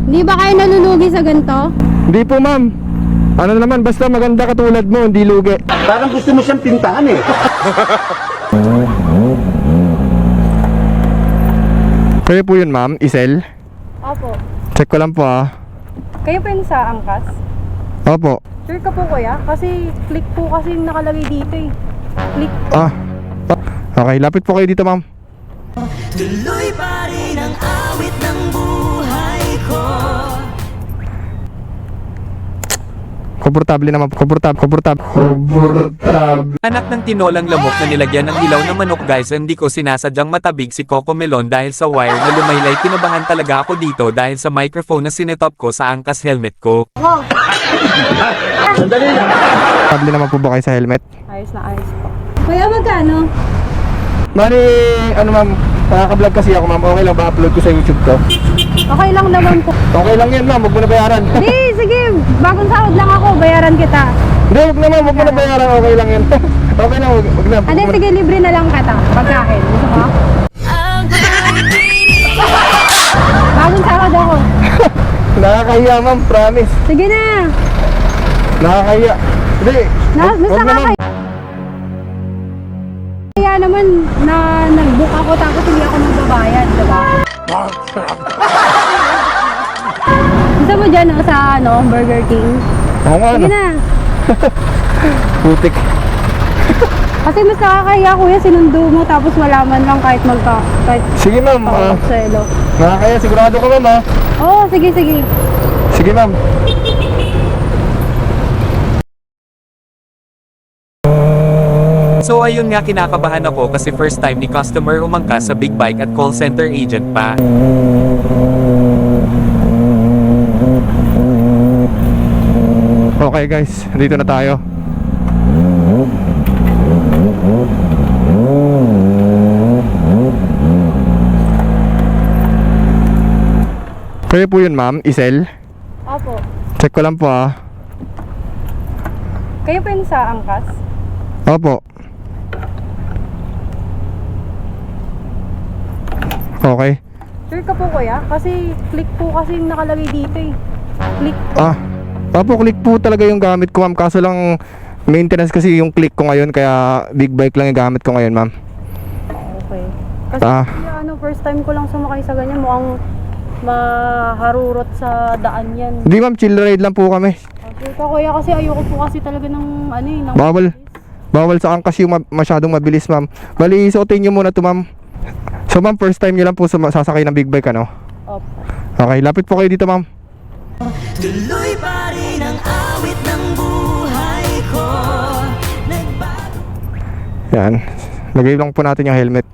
Hindi ba kayo nalulugi sa ganito? Hindi po ma'am. Ano naman, basta maganda katulad mo, hindi lugi. Parang gusto mo siyang pintahan eh. Kayo po yun ma'am, Isel? Opo. Check ko lang po ah. Kayo po yun sa angkas? Opo. Sure ka po kuya? Kasi click po kasi yung nakalagay dito eh. Click po. Ah. Okay, lapit po kayo dito ma'am. Tuloy pa rin ang awit ng buhay ko. Komportable naman, komportable. Anak ng tinolang lamok na nilagyan ng ilaw na manok guys, hindi ko sinasadyang matabig si Coco Melon dahil sa wire na lumaylay. Kinabahan talaga ako dito dahil sa microphone na sinetop ko sa angkas helmet ko. Sandali lang. Komportable naman po ba kayo sa helmet? Ayos na ayos po. Kuya magkano? Mani, ano ma'am, nakaka-vlog kasi ako ma'am. Okay lang ba upload ko sa YouTube to? Okay lang naman po. Okay lang yan ma'am, huwag mo na bayaran. Hindi, sige. Bagong sahod lang ako. Bayaran kita. Hindi, huwag na ma'am, huwag mo na bayaran. Okay lang yan. Okay na, huwag na. Ano, sige, libre na lang kita. Pagkain. Gusto mo? Bagong sahod ako. Nakakahiya ma'am, promise. Sige na. Nakakahiya. Hindi, Basta huwag na ma'am. Kaya naman na nag-book ako tapos hindi ako magbabayad, diba? Gusto mo dyan sa Burger King? Oo nga, Sige ano? na. Putik. Kasi mas nakakaya kuya, sinundo mo tapos malaman lang kahit Sige ma'am, selo. nakakahiya, sigurado ka ma'am ha. Oo, sige, sige. Sige ma'am. So ayun nga, kinakabahan ako kasi first time ni customer umangkas sa big bike at call center agent pa. Okay guys, dito na tayo. Kayo po yun ma'am, Isel? Opo. Check ko lang po ah. Kayo po yun sa angkas? Opo. Okay. Sure ka po kuya? Kasi click po kasi yung nakalagay dito eh. Click po. Ah, opo, click po talaga yung gamit ko ma'am. Kaso lang maintenance kasi yung click ko ngayon, kaya big bike lang yung gamit ko ngayon ma'am. Okay. Kasi Ah. kuya, first time ko lang sumakay sa ganyan. Mukhang maharurot sa daan yan. Hindi ma'am, chill ride lang po kami. Okay ka kuya, kasi ayoko po kasi talaga ng ng Bawal sa angkas yung masyadong mabilis ma'am. Bali, isuotin nyo muna to ma'am. So ma'am, first time nyo lang po sasakay ng big bike ano? Opo. Okay, lapit po kayo dito ma'am. Tuloy pa rin ang awit ng buhay ko. Nagbago. Yan. Lagay lang po natin yung helmet.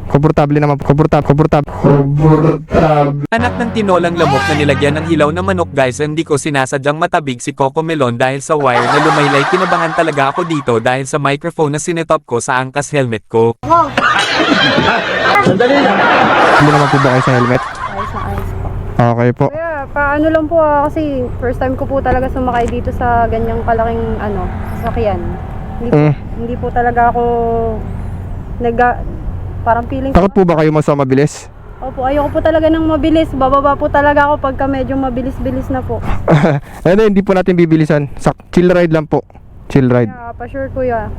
Komportable naman, komportable. Anak ng tinolang lamok na nilagyan ng ilaw na manok guys, hindi ko sinasadyang matabig si Coco Melon dahil sa wire na lumaylay. Kinabahan talaga ako dito dahil sa microphone na sinetop ko sa angkas helmet ko. Sandali lang. Hindi naman po ba kayo sa helmet? Ayos na ayos po. Okay po. Kuya, paano lang po kasi first time ko po talaga sumakay dito sa ganyang kalaking sasakyan. Hindi po talaga ako parang feeling Takot po ba kayo mas mabilis? Opo, ayoko po talaga ng mabilis. Bababa po talaga ako pagka medyo mabilis-bilis na po. Hindi po natin bibilisan. Chill ride lang po. Chill ride. Kaya pa-sure kuya.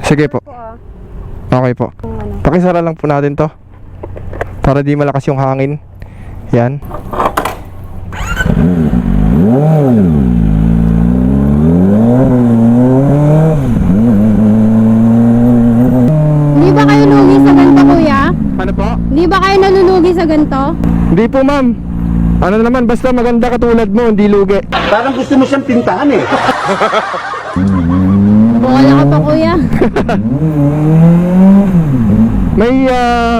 Sige po. Po, Okay po. Pakisara lang po natin to. Para di malakas yung hangin. Yan. Hindi ba kayo lugi sa ganito kuya? Ano po? Hindi ba kayo nalulugi sa ganito? Hindi po ma'am. Ano naman, basta maganda katulad mo, hindi lugi. Parang gusto mo siyang pintahan eh. Wala ka pa kuya. May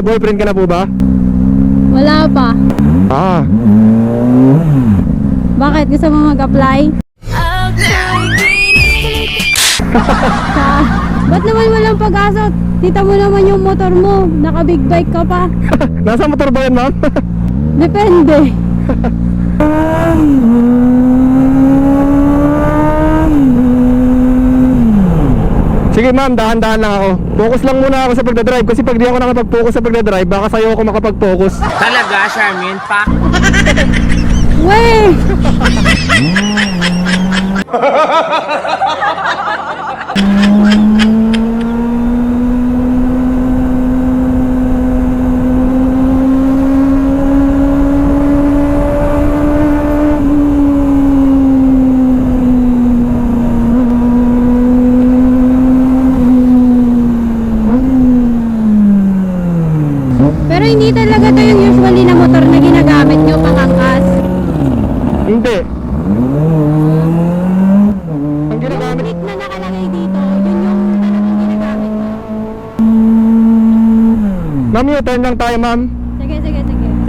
boyfriend ka na po ba? Wala pa. Ah, Bakit? Gusto mo mag-apply? Ba't naman walang pag-asa? Tita mo naman yung motor mo. Naka-big bike ka pa. nasa motor ba yan ma'am? Depende. Sige Sige ma'am, dahan-dahan lang ako. Focus lang muna ako sa pagdadrive kasi pag di ako nakapag-focus sa pagdadrive, baka sa'yo ako makapag-focus. Talaga, Charmin? Pak! Wey! Pero hindi talaga to yung usually na motor na ginagamit nyo pangangkas. Hindi. Ang ginagamit. Yung na nakalagay dito, yun yung talagang ginagamit mo. Ma'am, U-turn lang tayo ma'am. Sige.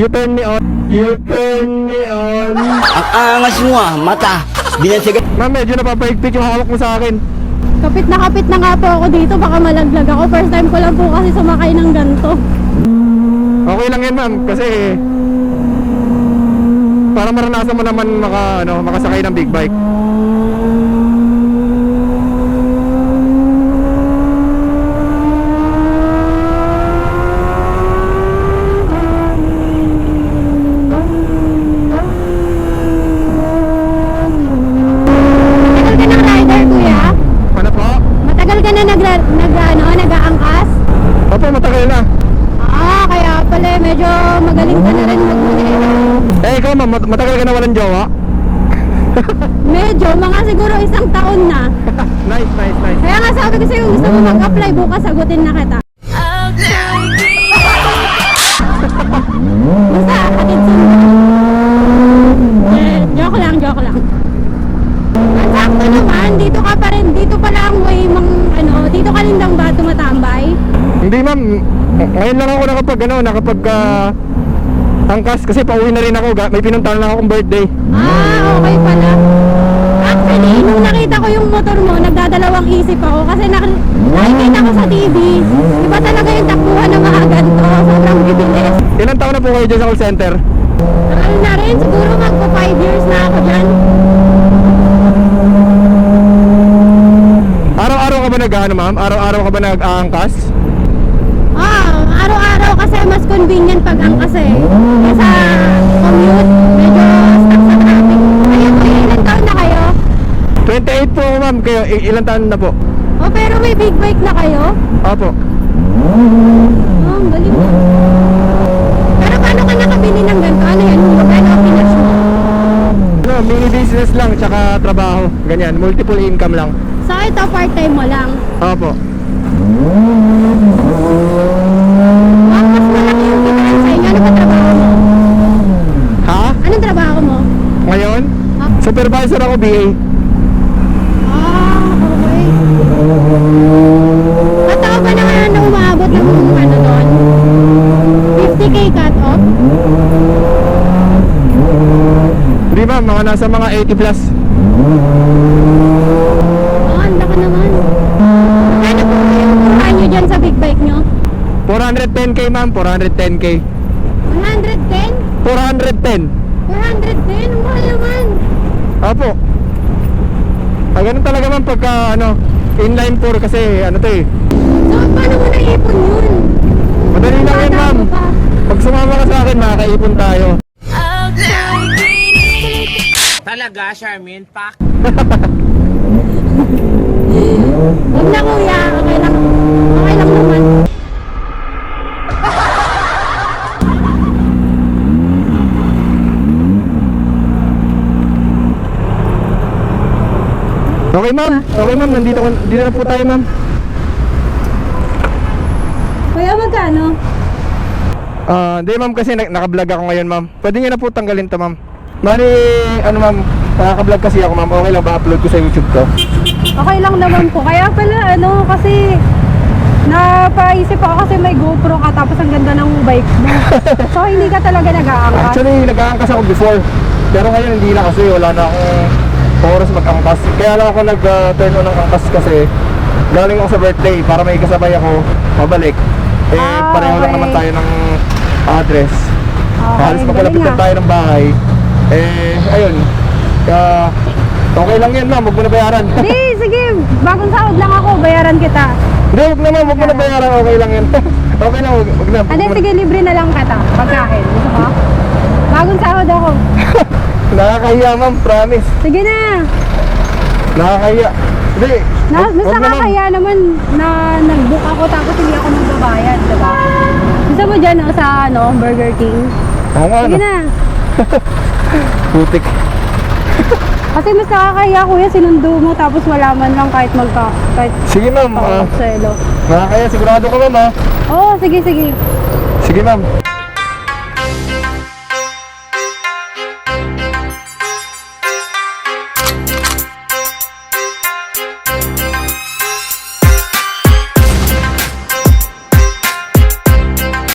U-turn me on. U-turn me on. Ang angas mo ah, mata. Binansagan. Ma'am, medyo napapahigpit yung hawak mo sa akin. Kapit na nga po ako dito, baka malaglag ako. First time ko lang po kasi sumakay ng ganito. Okay lang yan ma'am kasi para maranasan mo naman makasakay ng big bike. Matagal ka ng rider, kuya? Ano po? Matagal ka na nag-aangkas? Opo, matagal na. Ah, kaya pala medyo magaling ka na rin mag-maneho. Eh ikaw ma'am, matagal ka na walang jowa? Medyo, mga siguro 1 taon na. Nice. Kaya nga sabi ko sa'yo, gusto mo mag-apply, bukas sagutin na kita. Basta, atid sundo. Joke lang. Ang sakto naman, dito ka pa rin, dito pala ang way dito ka rin lang ba tumatambay? Hindi ma'am, ngayon lang ako nakapag angkas kasi pauwi na rin ako, may pinuntahan lang akong birthday. Ah, okay pala. Actually, nung nakita ko yung motor mo, nagdadalawang isip ako kasi nakikita ko sa TV. Iba talaga yung takbuhan ng mga ganito, sobrang bibilis. Ilang taon na po kayo dyan sa call center? Tagal na rin, siguro magpo 5 years na ako dyan. Araw-araw ka ba ma'am? Araw-araw ka ba nag-aangkas? Araw-araw kasi mas convenient pag angkas eh. Kesa commute, medyo stuck sa traffic. Kaya po, ilan taon na kayo? 28 po ma'am, kayo ilang taon na po? Oh, pero may big bike na kayo? Opo. Oh, ang galing mo. Pero paano ka nakabili ng ganito? Ano yan? Magkano ang pinash mo? No, mini business lang, tsaka trabaho. Ganyan, multiple income lang. So ito, part-time mo lang. Opo. Wow, mas malaki yung kitaan sa inyo. Ano ba trabaho mo? Ha? Anong trabaho mo? Ngayon? Ah, Supervisor ako, BA. okay. Totoo ba naman na umaabot ng doon? 50k cut off? Hindi ma'am, nasa mga 80 plus. Ang laki naman. Ano po yung kuha nyo dyan sa big bike nyo? 410k ma'am, 410k. 110? 410. 410? Ang mahal naman. Opo. Ganun talaga ma'am pagka inline 4 kasi So, paano mo naipon yun? Madali lang yan ma'am. Bata ka pa. Pag sumama ka sa akin, makakaipon tayo. Talaga, Charmin? Pak! Huwag na kuya, okay lang naman. Okay ma'am, nandito na po tayo ma'am. Kuya, magkano? Hindi ma'am kasi naka-vlog ako ngayon ma'am. Pwede niyo na po tanggalin to ma'am. Bali, ma'am, nakaka-vlog kasi ako ma'am. Okay lang ba upload ko sa YouTube to? Okay lang naman po. Kaya pala, kasi napaisip ako kasi may GoPro ka tapos ang ganda ng bike mo. So, hindi ka talaga nag-aangkas? Actually, nag-aangkas ako before. Pero ngayon hindi na kasi wala na akong oras mag-angkas. Kaya lang ako nag-turn on ng angkas kasi galing ako sa birthday para may kasabay ako pabalik. Pareho lang okay. naman tayo ng address. Halos magkalapitan tayo ng bahay. Ayun. Okay lang yan ma'am, huwag mo na bayaran. Hindi, sige. Bagong sahod lang ako, bayaran kita. Hindi, wag naman, wag mo na bayaran, okay lang yan. Okay na, wag na. Ano, sige, libre na lang kita. Pagkain. Gusto mo? Bagong sahod ako. Nakakahiya ma'am, promise. Sige na. Nakakahiya. Hindi, Mas wag naman. nakakaya naman na nag-book ako tapos hindi ako magbabayad, diba? Gusto mo dyan, sa Burger King? Oo nga, Sige ano, na. putik. Kasi mas nakakaya, kuya, sinundo mo tapos malaman lang kahit Sige ma'am, selo. nakakahiya, sigurado ka ma'am ha. Oo, sige, sige. Sige ma'am.